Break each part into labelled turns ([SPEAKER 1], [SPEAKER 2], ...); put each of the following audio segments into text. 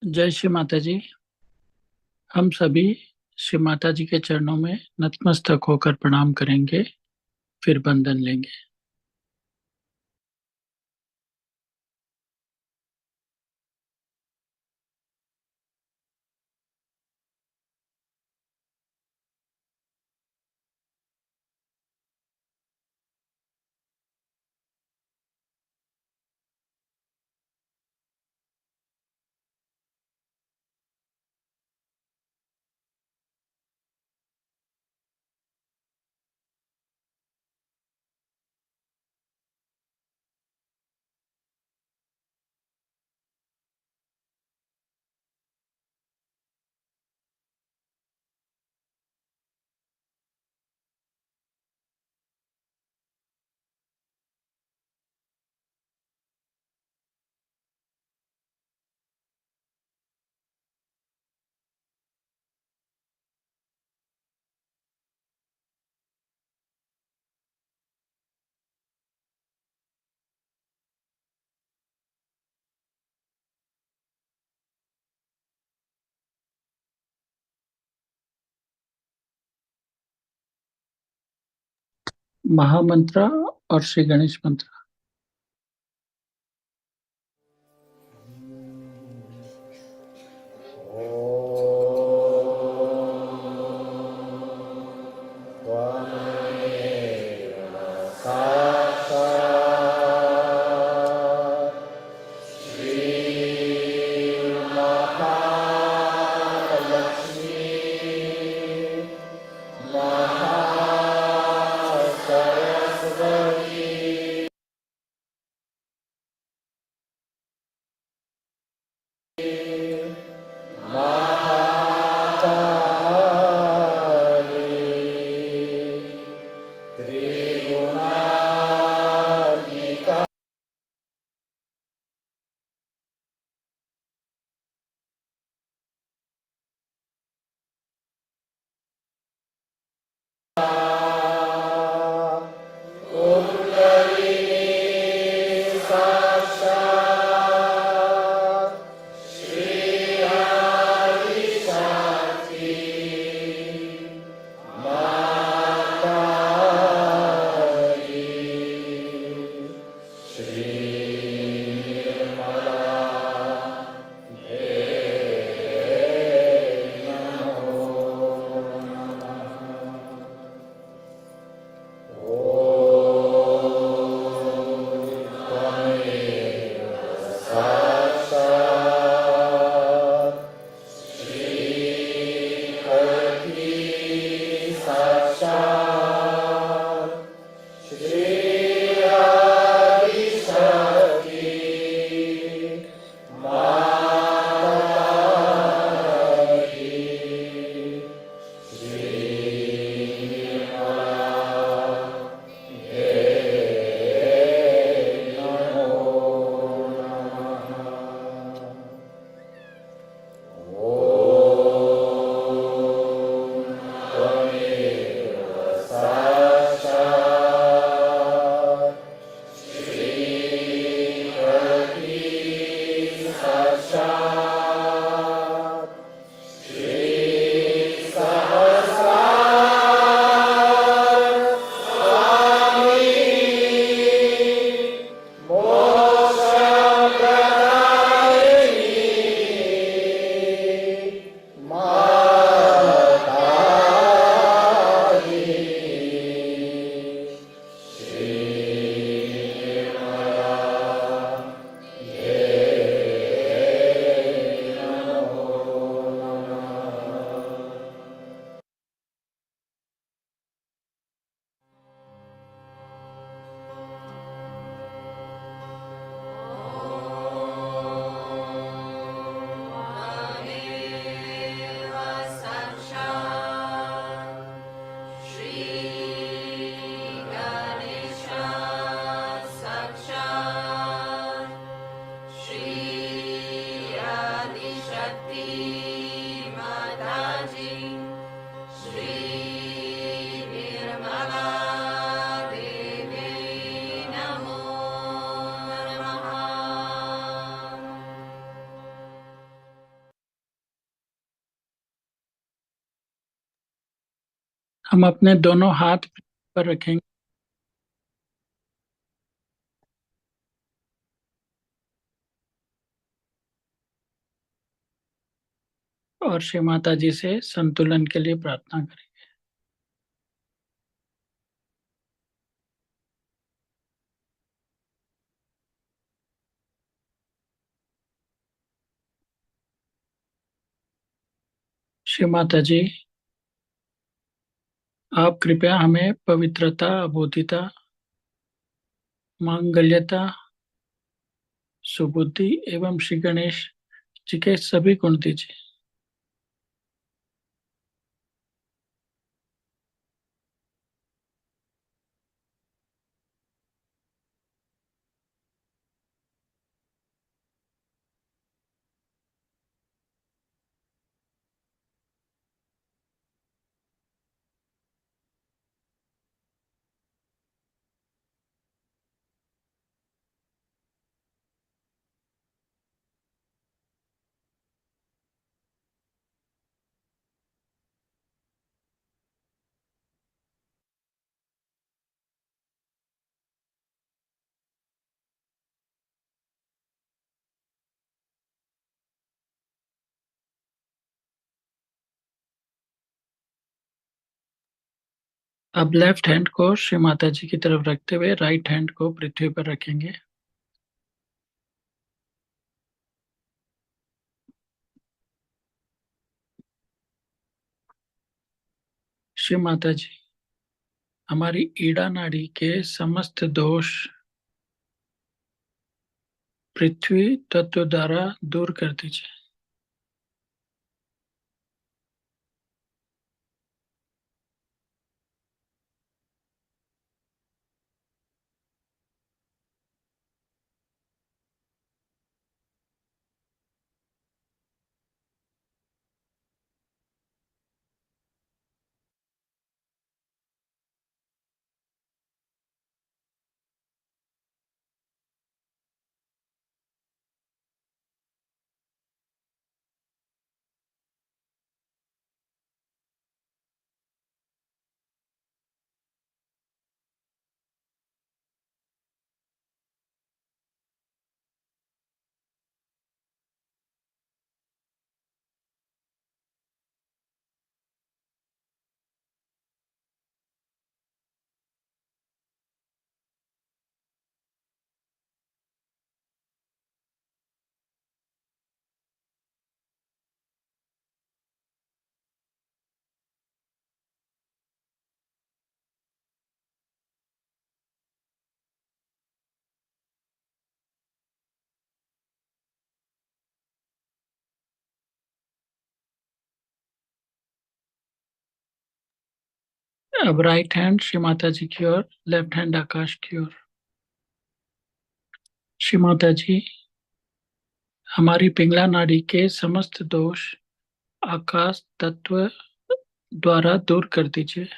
[SPEAKER 1] जय श्री माता जी। हम सभी श्री माता जी के चरणों में नतमस्तक होकर प्रणाम करेंगे, फिर बंधन लेंगे। महामंत्र और श्री गणेश मंत्र। हम अपने दोनों हाथ पर रखेंगे और श्री माता जी से संतुलन के लिए प्रार्थना करेंगे। श्री माता जी, आप कृपया हमें पवित्रता, अबोधिता, मांगल्यता, सुबुद्धि एवं श्री गणेश जी के सभी गुण दीजिए। अब लेफ्ट हैंड को श्री माता जी की तरफ रखते हुए राइट हैंड को पृथ्वी पर रखेंगे। श्री माता जी, हमारी ईड़ा नाड़ी के समस्त दोष पृथ्वी तत्व द्वारा दूर कर दीजिए। अब राइट हैंड श्री माता जी की ओर, लेफ्ट हैंड आकाश की ओर। श्री माता जी, हमारी पिंगला नाड़ी के समस्त दोष आकाश तत्व द्वारा दूर कर दीजिए।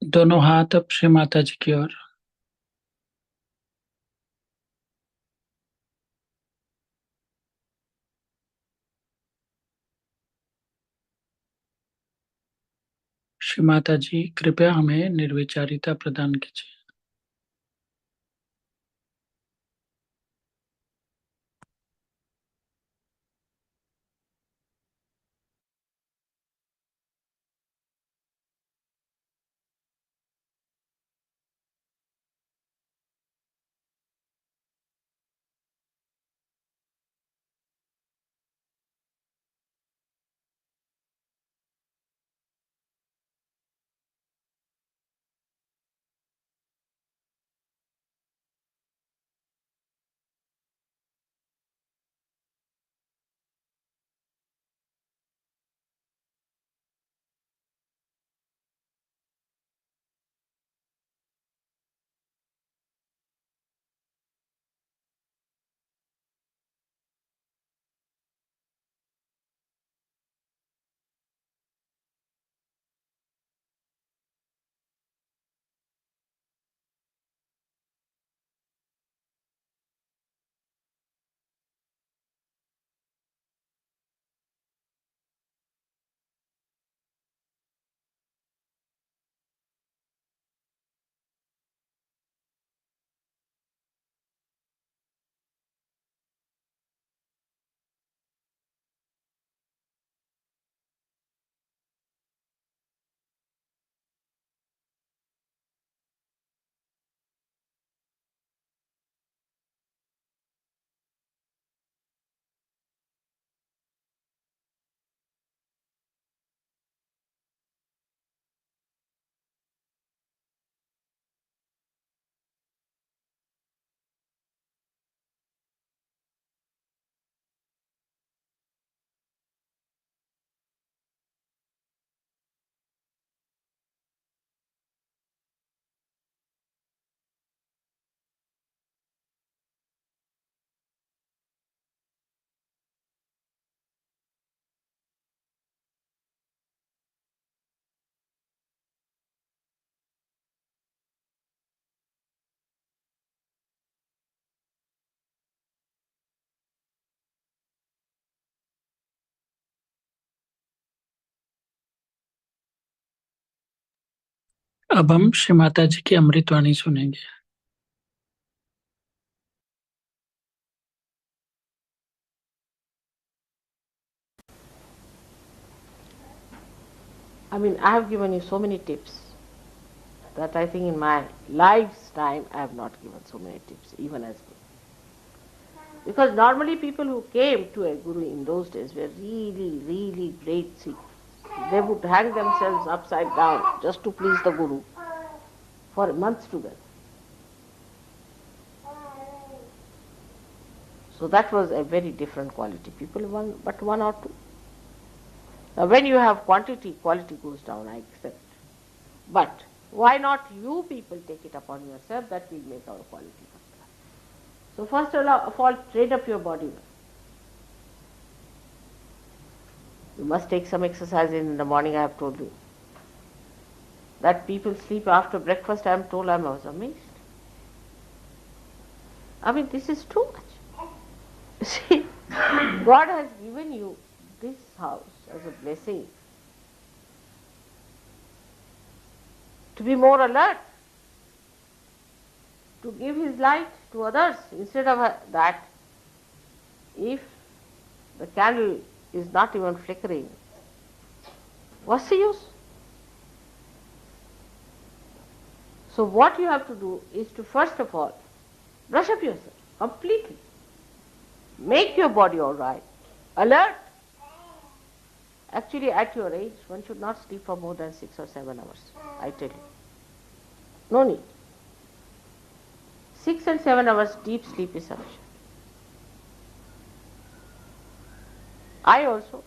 [SPEAKER 1] दोनों हाथ अब श्री माता जी की ओर। श्री माता जी, कृपया हमें निर्विचारिता प्रदान कीजिए। अब हम श्री माता जी की अमृतवाणी सुनेंगे।
[SPEAKER 2] I mean, I have given you so many tips that I think in my lifetime I have not given so many tips, even as guru. Because normally people who came to a guru in those days were really, really great seekers. They would hang themselves upside down just to please the guru for months together. So that was a very different quality. People, but one or two. Now when you have quantity, quality goes down, I accept. But why not you people take it upon yourself that will make our quality better? So first of all, train up your body well. You must take some exercise in the morning, I have told you. That people sleep after breakfast, I am told, I was amazed. I mean, this is too much. See, God has given you this house as a blessing to be more alert, to give His light to others. Instead of that, if the candle is not even flickering, what's the use? So what you have to do is to first of all brush up yourself completely. Make your body all right, alert. Actually, at your age, one should not sleep for more than 6 or 7 hours, I tell you. No need. 6 and 7 hours deep sleep is sufficient. I also,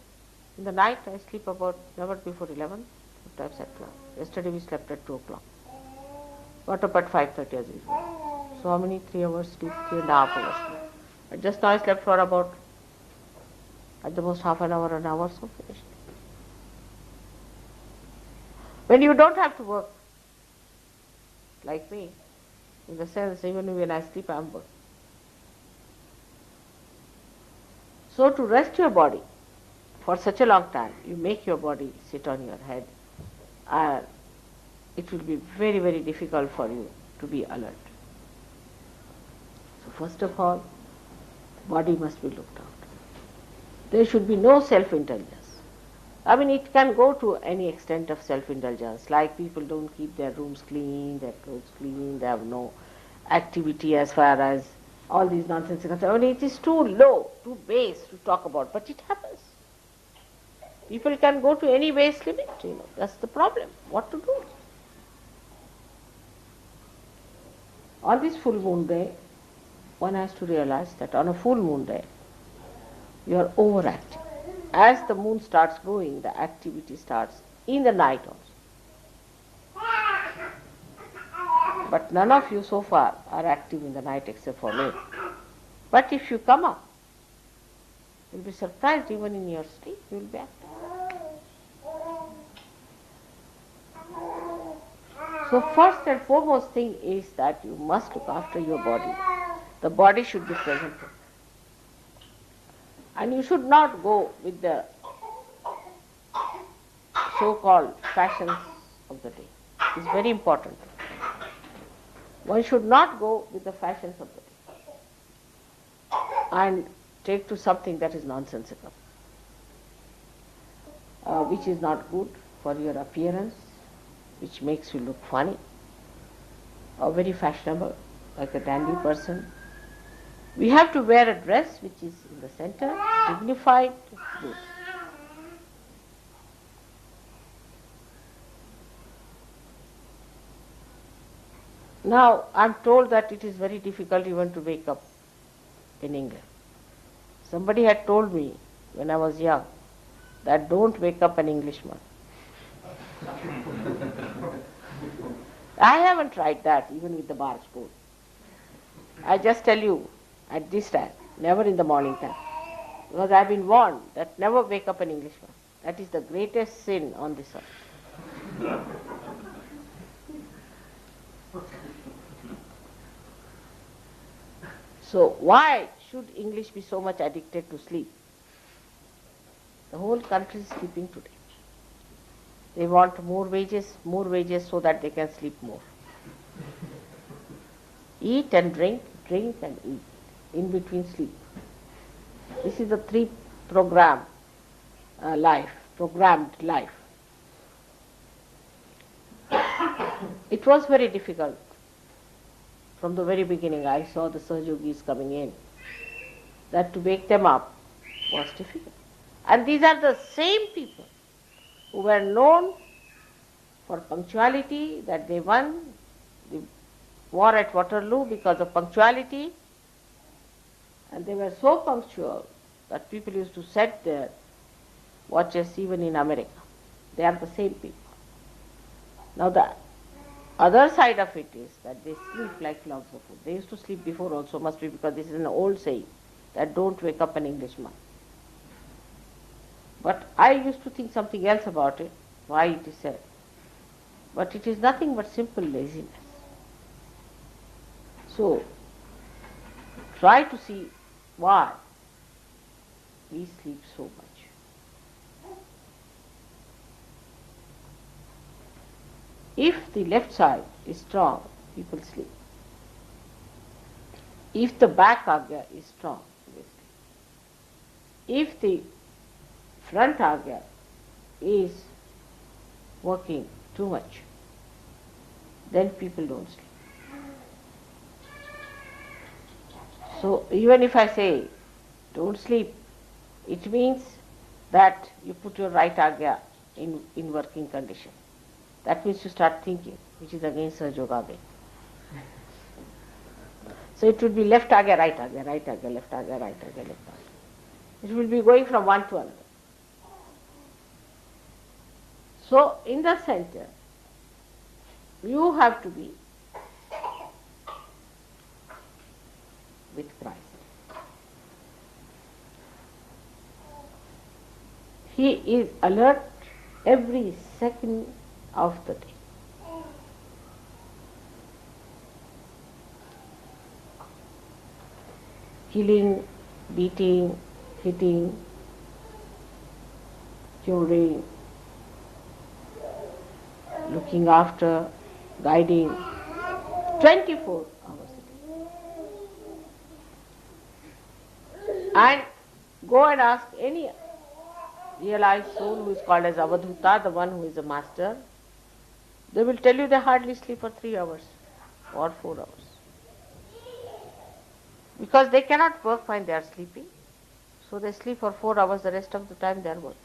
[SPEAKER 2] in the night, I sleep about never before 11, sometimes at 12. Yesterday we slept at 2 o'clock. Got up at 5:30 as usual. So how many? 3 hours sleep, 3.5 hours sleep. And just now I slept for about, at the most, half an hour, so finished. When you don't have to work, like me. In the sense, even when I sleep, I am working. So to rest your body for such a long time, you make your body sit on your head, and it will be very, very difficult for you to be alert. So first of all, body must be looked after. There should be no self-indulgence. I mean, it can go to any extent of self-indulgence, like people don't keep their rooms clean, their clothes clean, they have no activity as far as all these nonsense. I mean, it is too low, too base to talk about, but it happens. People can go to any base limit, that's the problem. What to do? On this full moon day, one has to realize that on a full moon day, you are overactive. As the moon starts growing, the activity starts in the night also. But none of you so far are active in the night except for me. But if you come up, you'll be surprised even in your sleep, you'll be active. So first and foremost thing is that you must look after your body. The body should be present. And you should not go with the so-called fashions of the day. It's very important. One should not go with the fashions of the day and take to something that is nonsensical, which is not good for your appearance, which makes you look funny or very fashionable, like a dandy person. We have to wear a dress which is in the center, dignified, good. Now, I am told that it is very difficult even to wake up in England. Somebody had told me when I was young that don't wake up an Englishman. I haven't tried that even with the barge boat. I just tell you at this time, never in the morning time. Because I have been warned that never wake up an Englishman. That is the greatest sin on this earth. So why should English be so much addicted to sleep? The whole country is sleeping today. They want more wages so that they can sleep more. Eat and drink, drink and eat, in between sleep. This is the programmed life. It was very difficult. From the very beginning, I saw the Sahajogis coming in. That to wake them up was difficult. And these are the same people who were known for punctuality, that they won the war at Waterloo because of punctuality. And they were so punctual that people used to set their watches even in America. They are the same people. Now the other side of it is that they sleep like logs of wood. They used to sleep before also, must be because this is an old saying that don't wake up an Englishman. But I used to think something else about it, why it is said. But it is nothing but simple laziness. So, try to see why we sleep so much. If the left side is strong, people sleep. If the back agya is strong, they sleep. If the front agya is working too much, then people don't sleep. So even if I say don't sleep, it means that you put your right agya in working condition. That means you start thinking, which is against Sahaja. So it would be left agya, right agya, right agya, left agya, right agya, left agya. It will be going from one to another. So in the center, you have to be with Christ. He is alert every second of the day. killing, beating, hitting, curing, looking after, guiding, 24 hours a day. And go and ask any realized soul who is called as Avadhuta, the one who is a master, they will tell you they hardly sleep for 3 hours or 4 hours. Because they cannot work when they are sleeping, so they sleep for 4 hours, the rest of the time they are working.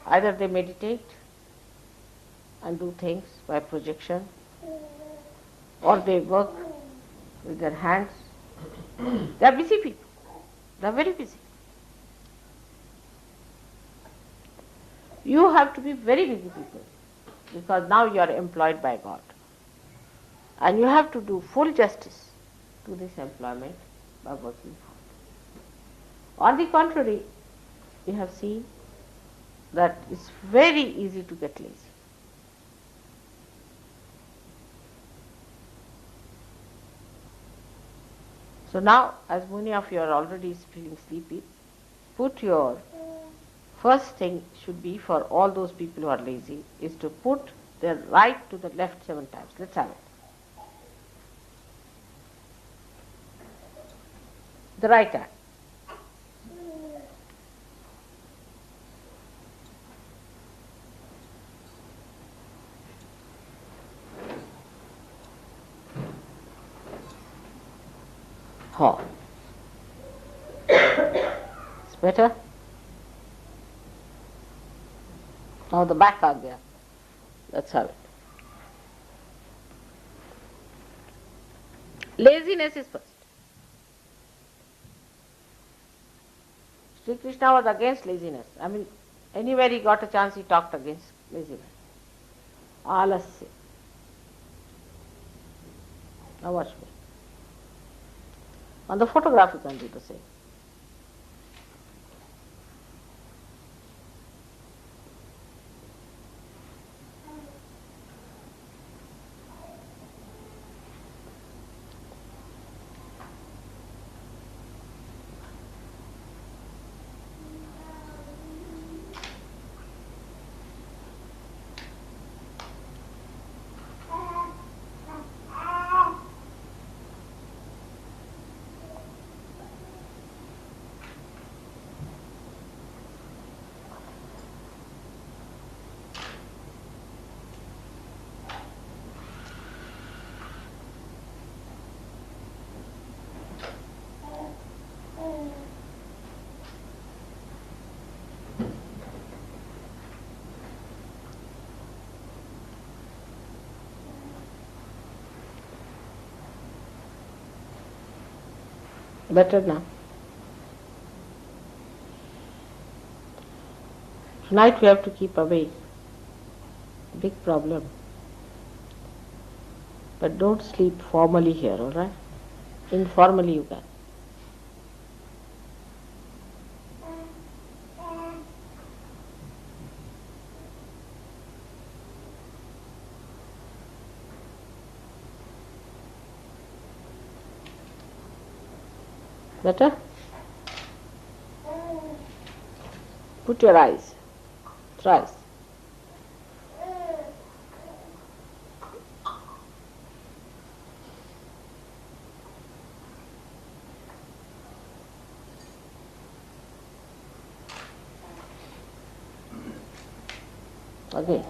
[SPEAKER 2] Either they meditate and do things by projection, or they work with their hands. They are busy people. They are very busy. You have to be very busy people, because now you are employed by God. And you have to do full justice to this employment by working hard. On the contrary, we have seen that it's very easy to get lazy. So now, as many of you are already feeling sleepy, put your first thing should be for all those people who are lazy is to put their right to the left 7 times. Let's have it. The right hand. Huh. It's better? Now the back are there. Let's have it. Laziness is first. Sri Krishna was against laziness. I mean, anywhere he got a chance, he talked against laziness. Alasya. Now watch me. On the photograph you can do the same. Better now. Tonight we have to keep awake. Big problem. But don't sleep formally here, alright? Informally you can. Better? Put your eyes thrice. Again.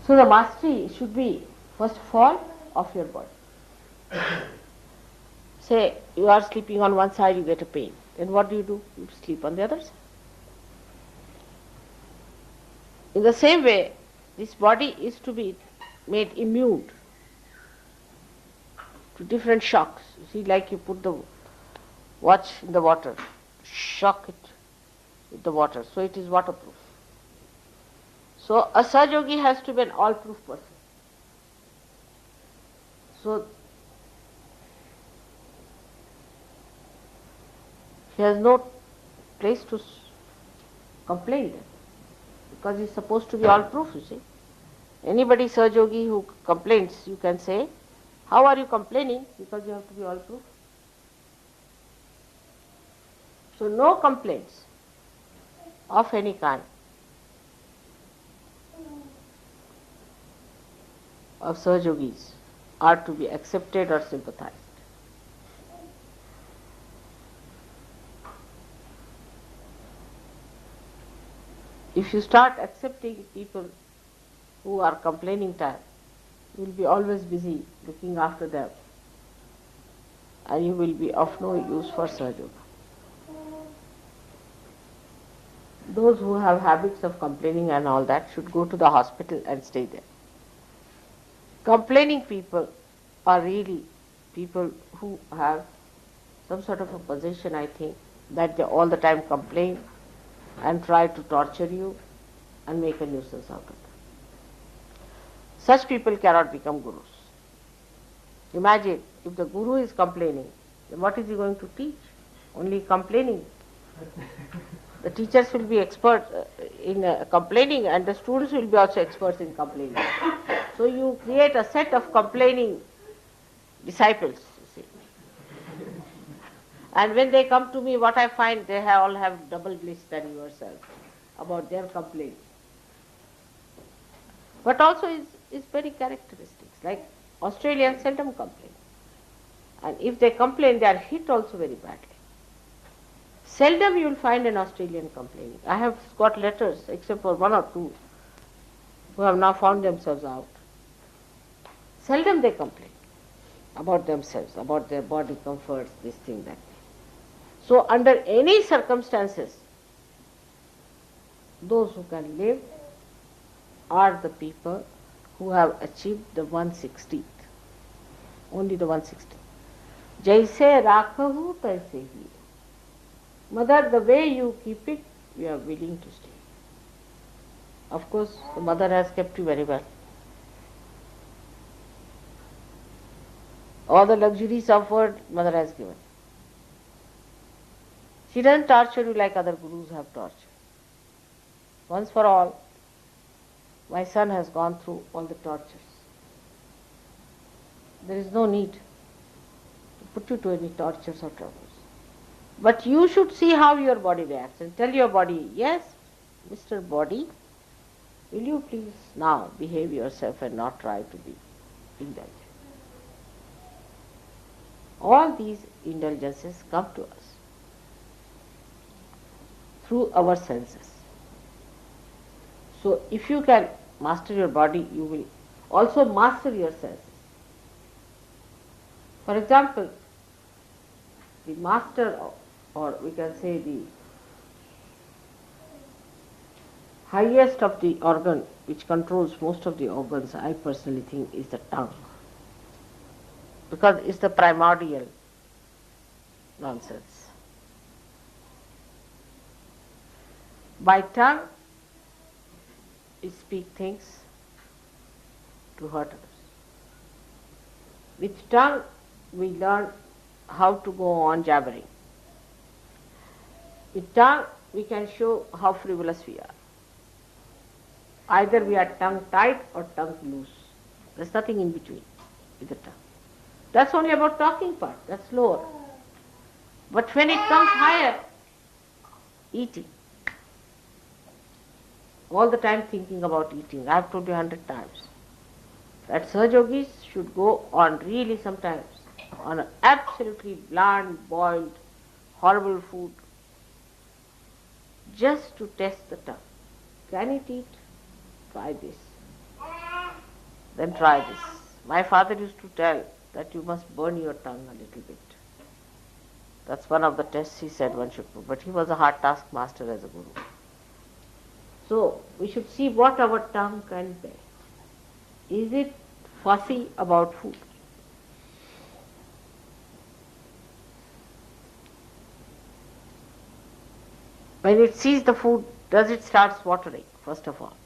[SPEAKER 2] So the mastery should be, first of all, of your body. Say you are sleeping on one side, you get a pain. Then what do? You sleep on the other side. In the same way, this body is to be made immune to different shocks. You see, like you put the watch in the water, shock it with the water, so it is waterproof. So a Sahaja has to be an all-proof person. So he has no place to complain then, because he's supposed to be all proof, you see. Anybody, Sir Yogi, who complains, you can say, how are you complaining? Because you have to be all proof. So no complaints of any kind of Sir Yogis are to be accepted or sympathized. If you start accepting people who are complaining type, you will be always busy looking after them, and you will be of no use for Sir Yoga. Those who have habits of complaining and all that should go to the hospital and stay there. Complaining people are really people who have some sort of a possession, I think, that they all the time complain and try to torture you and make a nuisance out of them. Such people cannot become gurus. Imagine if the guru is complaining, then what is he going to teach? Only complaining. The teachers will be expert in complaining, and the students will be also experts in complaining. So you create a set of complaining disciples, you see. And when they come to me, what I find, they all have double bliss than yourself about their complaining. But also is very characteristics. Like Australians seldom complain. And if they complain, they are hit also very badly. Seldom you will find an Australian complaining. I have got letters, except for one or two, who have now found themselves out. Seldom they complain about themselves, about their body comforts, this thing, that thing. So under any circumstances, those who can live are the people who have achieved the 160th. Only the 160th. Jaise rakhahu taise hi. Mother, the way you keep it, we are willing to stay. Of course, the mother has kept you very well. All the luxuries offered, mother has given. She doesn't torture you like other gurus have tortured. Once for all, my son has gone through all the tortures. There is no need to put you to any tortures or troubles. But you should see how your body reacts and tell your body, yes, Mr. Body, will you please now behave yourself and not try to be indulgent. All these indulgences come to us through our senses. So if you can master your body, you will also master your senses. For example, the master, or we can say the highest of the organ which controls most of the organs, I personally think, is the tongue. Because it's the primordial nonsense. By tongue, we speak things to hurt others. With tongue, we learn how to go on jabbering. With tongue, we can show how frivolous we are. Either we are tongue tight or tongue loose. There's nothing in between with the tongue. That's only about talking part, that's lower. But when it comes higher, eating. All the time thinking about eating. I have told you 100 times that Sahaja yogis should go on really sometimes on an absolutely bland, boiled, horrible food just to test the tongue. Can it eat? Try this. Then try this. My father used to tell that you must burn your tongue a little bit. That's one of the tests he said one should do. But he was a hard taskmaster as a guru. So we should see what our tongue can bear. Is it fussy about food? When it sees the food, does it start watering, first of all?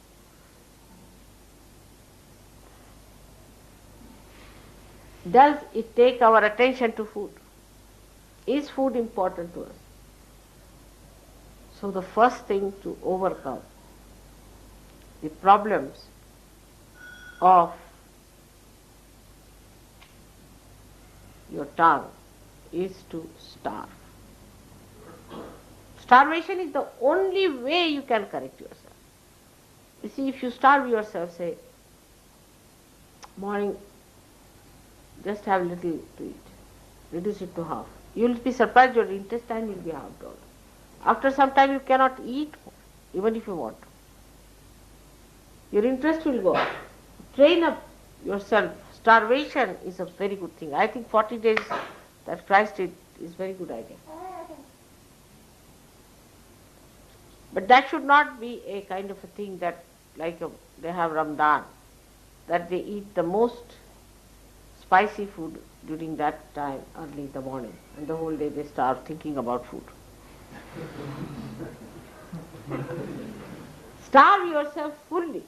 [SPEAKER 2] Does it take our attention to food? Is food important to us? So the first thing to overcome the problems of your tongue is to starve. Starvation is the only way you can correct yourself. You see, if you starve yourself, say, morning, just have little to eat, reduce it to half. You will be surprised your intestine will be halved out. After some time you cannot eat more, even if you want to. Your interest will go up. Train up yourself. Starvation is a very good thing. I think 40 days that Christ did is very good idea. But that should not be a kind of a thing that, like they have Ramadan, that they eat the most spicy food during that time early in the morning, and the whole day they starve thinking about food. Starve yourself fully,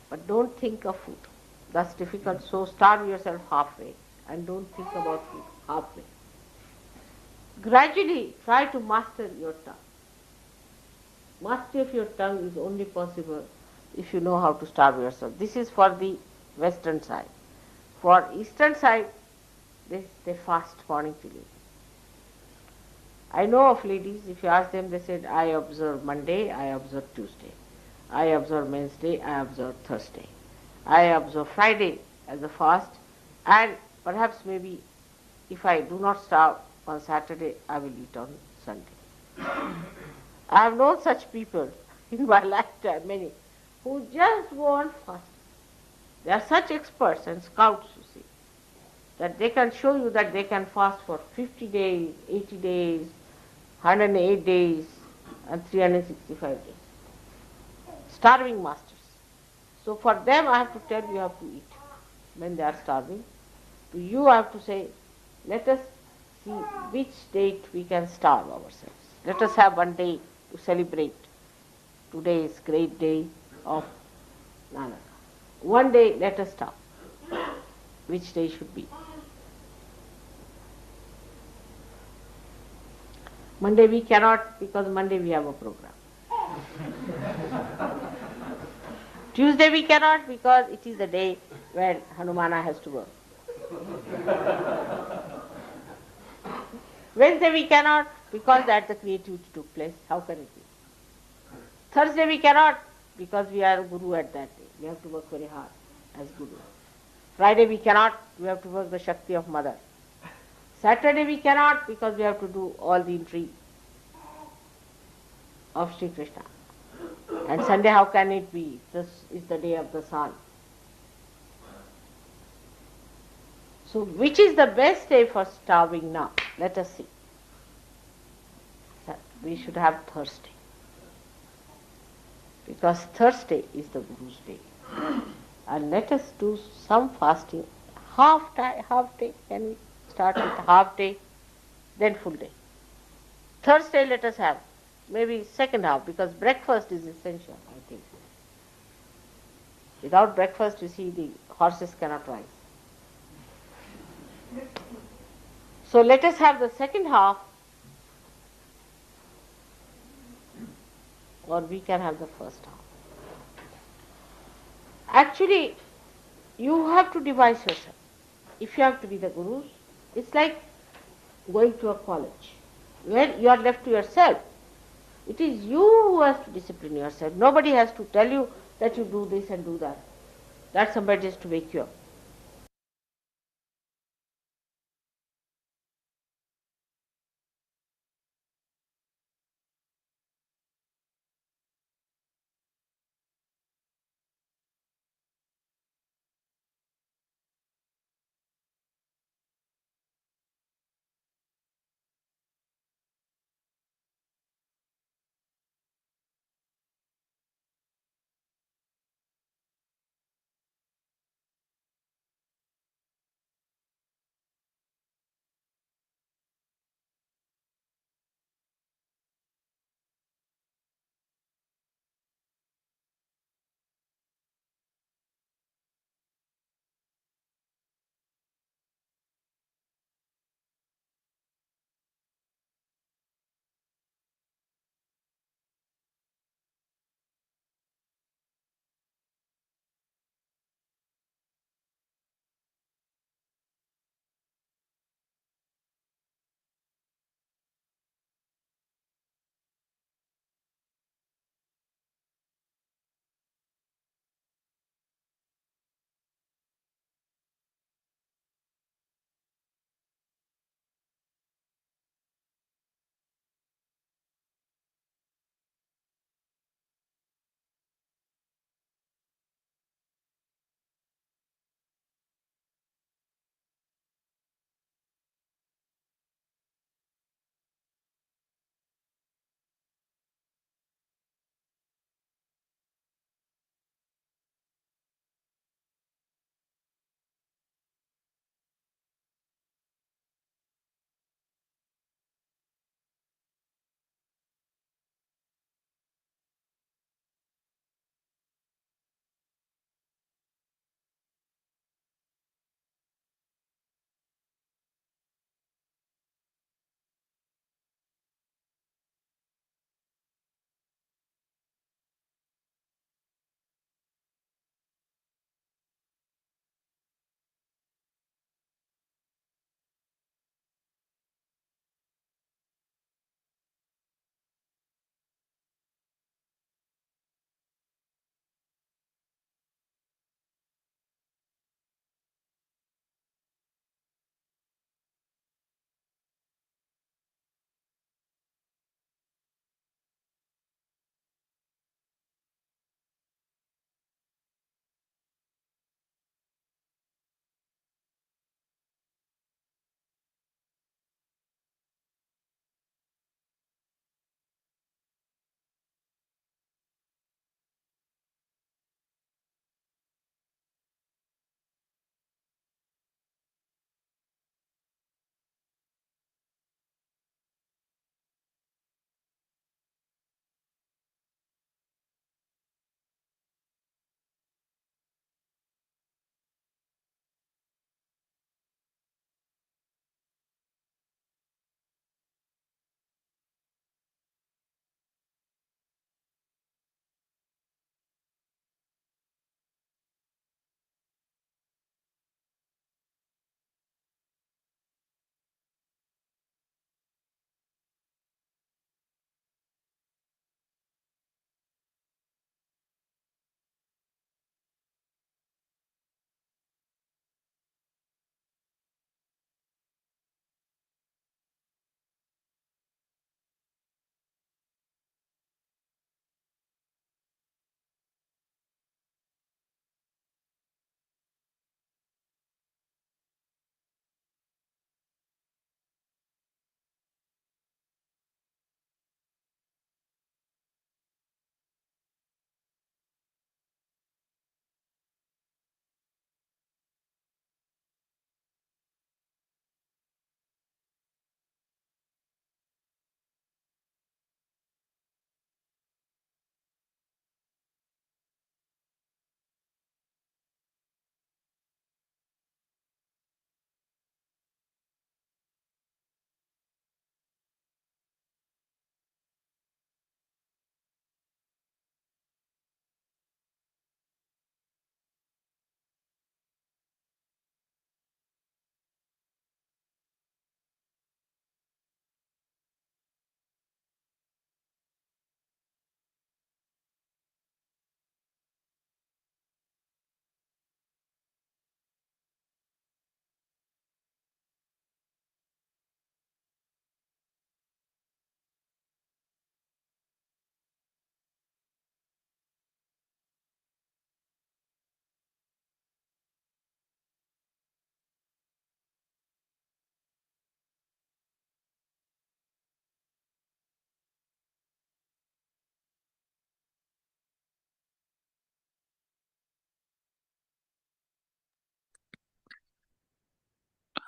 [SPEAKER 2] but don't think of food. That's difficult, so starve yourself halfway and don't think about food halfway. Gradually try to master your tongue. Mastery of your tongue is only possible if you know how to starve yourself. This is for the western side. For eastern side, they fast morning till evening. I know of ladies, if you ask them, they said, I observe Monday, I observe Tuesday. I observe Wednesday, I observe Thursday. I observe Friday as a fast, and perhaps maybe if I do not starve on Saturday, I will eat on Sunday. I have known such people in my lifetime, many, who just go on fasting. They are such experts and scouts, you see, that they can show you that they can fast for 50 days, 80 days, 108 days, and 365 days. Starving masters. So for them I have to tell you have to eat when they are starving. To you I have to say, let us see which date we can starve ourselves. Let us have one day to celebrate. Today is great day of Nanak. One day let us starve. Which day should be? Monday we cannot, because Monday we have a program. Tuesday we cannot, because it is the day when Hanumana has to work. Wednesday we cannot, because that the creativity took place. How can it be? Thursday we cannot, because we are Guru at that day. We have to work very hard as Guru. Friday we cannot, we have to work the Shakti of Mother. Saturday we cannot, because we have to do all the intrigue of Sri Krishna. And Sunday, how can it be? This is the day of the sun. So which is the best day for starving now? Let us see. We should have Thursday. Because Thursday is the Guru's day. And let us do some fasting. Half day. Can we start with half day, then full day? Thursday let us have maybe second half, because breakfast is essential, I think. Without breakfast, you see, the horses cannot rise. So let us have the second half, or we can have the first half. Actually, you have to devise yourself. If you have to be the gurus, it's like going to a college where you are left to yourself. It is you who has to discipline yourself. Nobody has to tell you that you do this and do that. That somebody has to wake you up.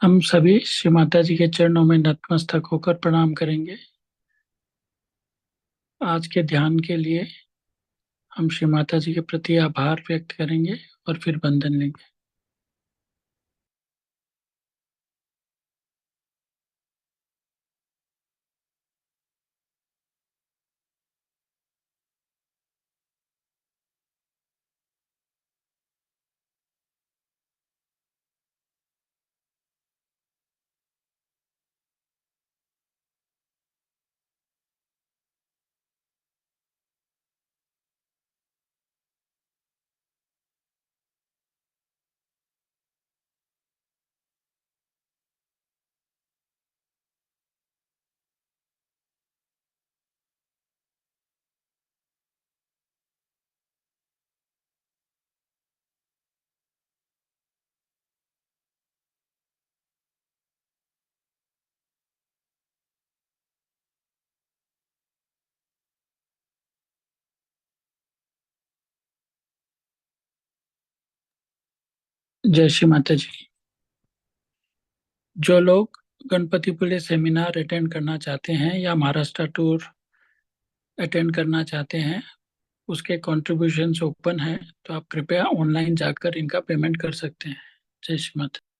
[SPEAKER 1] हम सभी श्री माता जी के चरणों में नतमस्तक होकर प्रणाम करेंगे। आज के ध्यान के लिए हम श्री माता जी के प्रति आभार व्यक्त करेंगे और फिर वंदन लेंगे। जय श्री माता जी। जो लोग गणपतिपुले सेमिनार अटेंड करना चाहते हैं या महाराष्ट्र टूर अटेंड करना चाहते हैं, उसके कंट्रीब्यूशंस ओपन है, तो आप कृपया ऑनलाइन जाकर इनका पेमेंट कर सकते हैं। जय श्री माता।